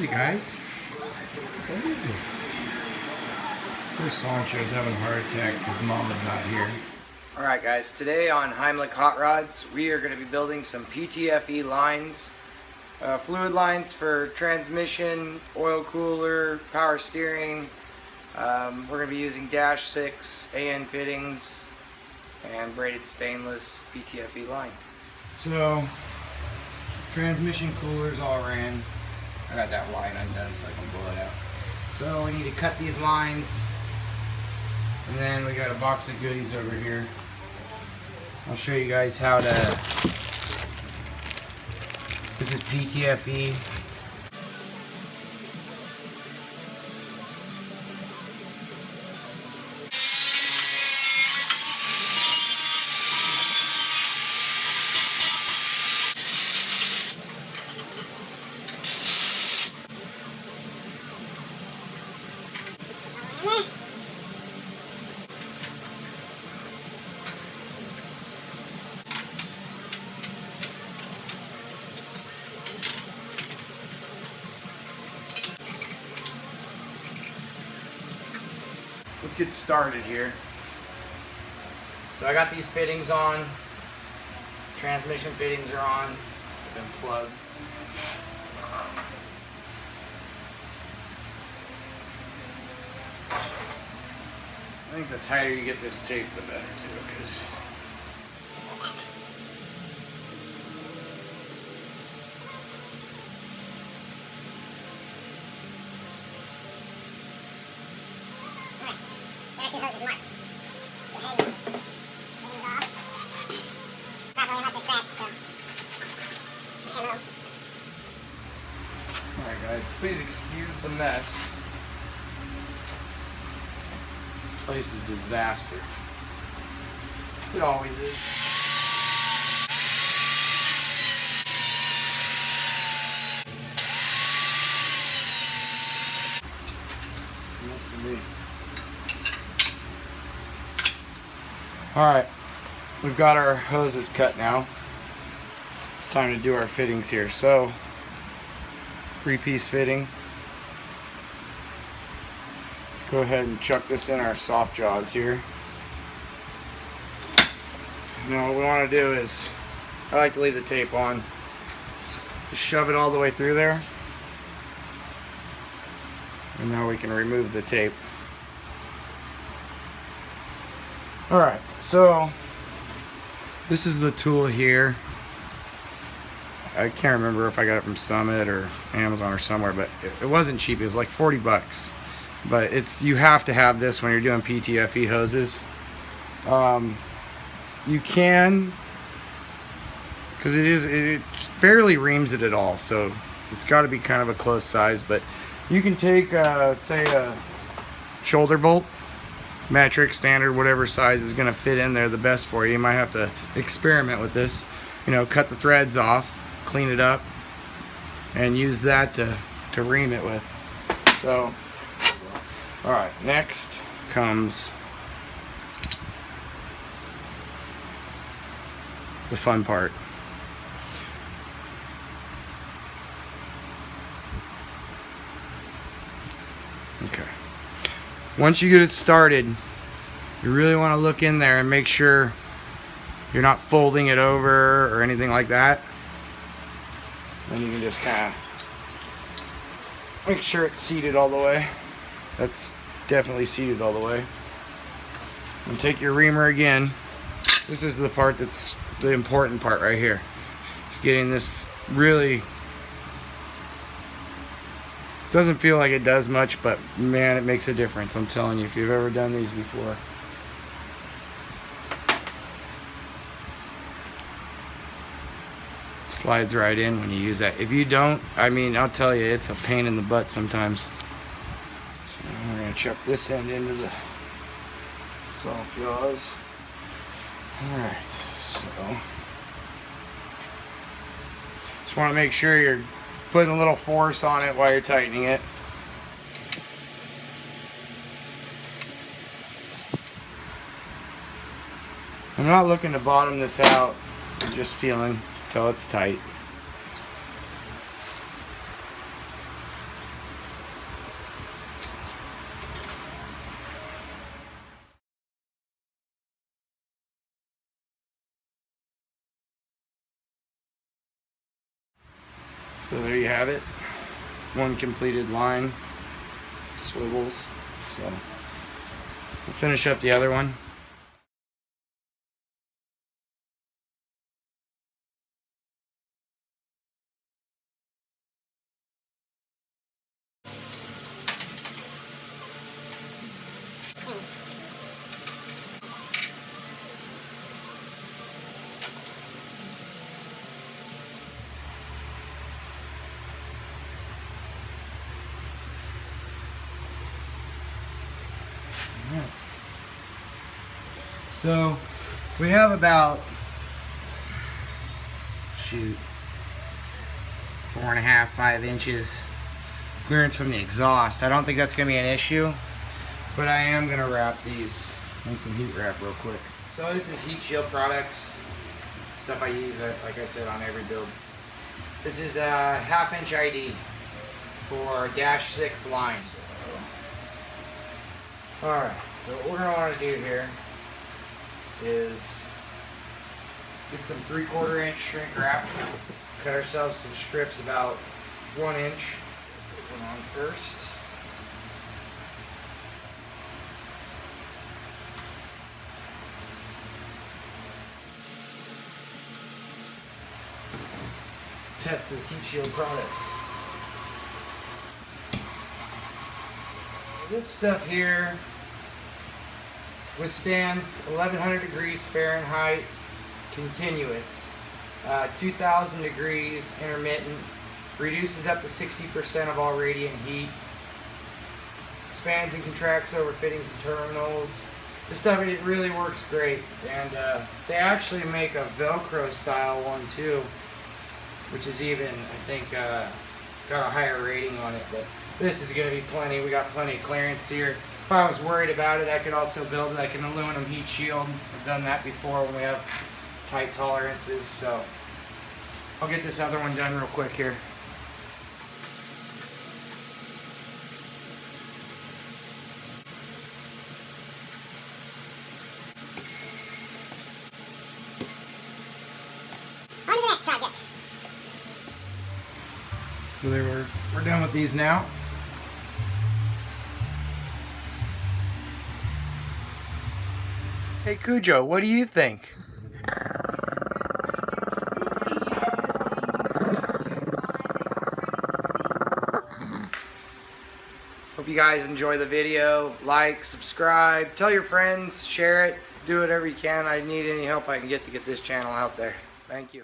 it, guys? What is it? First Sancho's having a heart attack because Mama's not here. Alright guys, today on Heimlich Hot Rods, we are going to be building some Ptfe lines. Fluid lines for transmission, oil cooler, power steering. We're going to be using dash 6 AN fittings and braided stainless Ptfe line. So, transmission coolers all ran. I got that line undone so I can blow it out. So we need to cut these lines. And then we got a box of goodies over here. I'll show you guys how to... This is Ptfe. Let's get started here. So I got these fittings on. Transmission fittings are on. They've been plugged. I think the tighter you get this tape, the better too, because Alright guys, please excuse the mess. This place is a disaster. It always is. Not for me. Alright, we've got our hoses cut now. It's time to do our fittings here. So, 3-piece fitting. Let's go ahead and chuck this in our soft jaws here. Now what we want to do is, I like to leave the tape on. Just shove it all the way through there. And now we can remove the tape. Alright, so this is the tool here. I can't remember if I got it from Summit or Amazon or somewhere, but it wasn't cheap. It was like 40 bucks. But you have to have this when you're doing Ptfe hoses. You can, because it barely reams it at all, so it's got to be kind of a close size. But you can take, say, a shoulder bolt, metric, standard, whatever size is going to fit in there the best for you. You might have to experiment with this. You know, cut the threads off, clean it up, and use that to ream it with. So, alright, next comes the fun part. Okay. Once you get it started, you really want to look in there and make sure you're not folding it over or anything like that. Then you can just kind of make sure it's seated all the way. That's definitely seated all the way. And take your reamer again. This is the part that's the important part right here. It's getting this really, doesn't feel like it does much, but man, it makes a difference. I'm telling you, if you've ever done these before. Slides right in when you use that. If you don't, I mean, I'll tell you, it's a pain in the butt sometimes. So we're going to chuck this end into the soft jaws. Alright, so just want to make sure you're putting a little force on it while you're tightening it. I'm not looking to bottom this out. I'm just feeling until it's tight. So there you have it. One completed line, swivels. So we'll finish up the other one. So we have about, shoot, 4.5, 5 inches clearance from the exhaust. I don't think that's going to be an issue, but I am going to wrap these in some heat wrap real quick. So this is Heat Shield Products, stuff I use, like I said, on every build. This is a 1/2 inch ID for -6 line. Alright, so what we're going to want to do here is get some 3/4 inch shrink wrap, cut ourselves some strips about 1 inch. Put one on first. Let's test this Heat Shield Products. This stuff here withstands 1100 degrees Fahrenheit continuous, 2000 degrees intermittent, reduces up to 60% of all radiant heat, expands and contracts over fittings and terminals. This stuff, it really works great, and they actually make a Velcro style one too, which is even, I think, got a higher rating on it, but this is going to be plenty. We got plenty of clearance here. If I was worried about it, I could also build like an aluminum heat shield. I've done that before when we have tight tolerances, so I'll get this other one done real quick here. On to the next project. So there we're done with these now. Hey Cujo, what do you think? Hope you guys enjoy the video. Like, subscribe, tell your friends, share it, do whatever you can. I need any help I can get to get this channel out there. Thank you.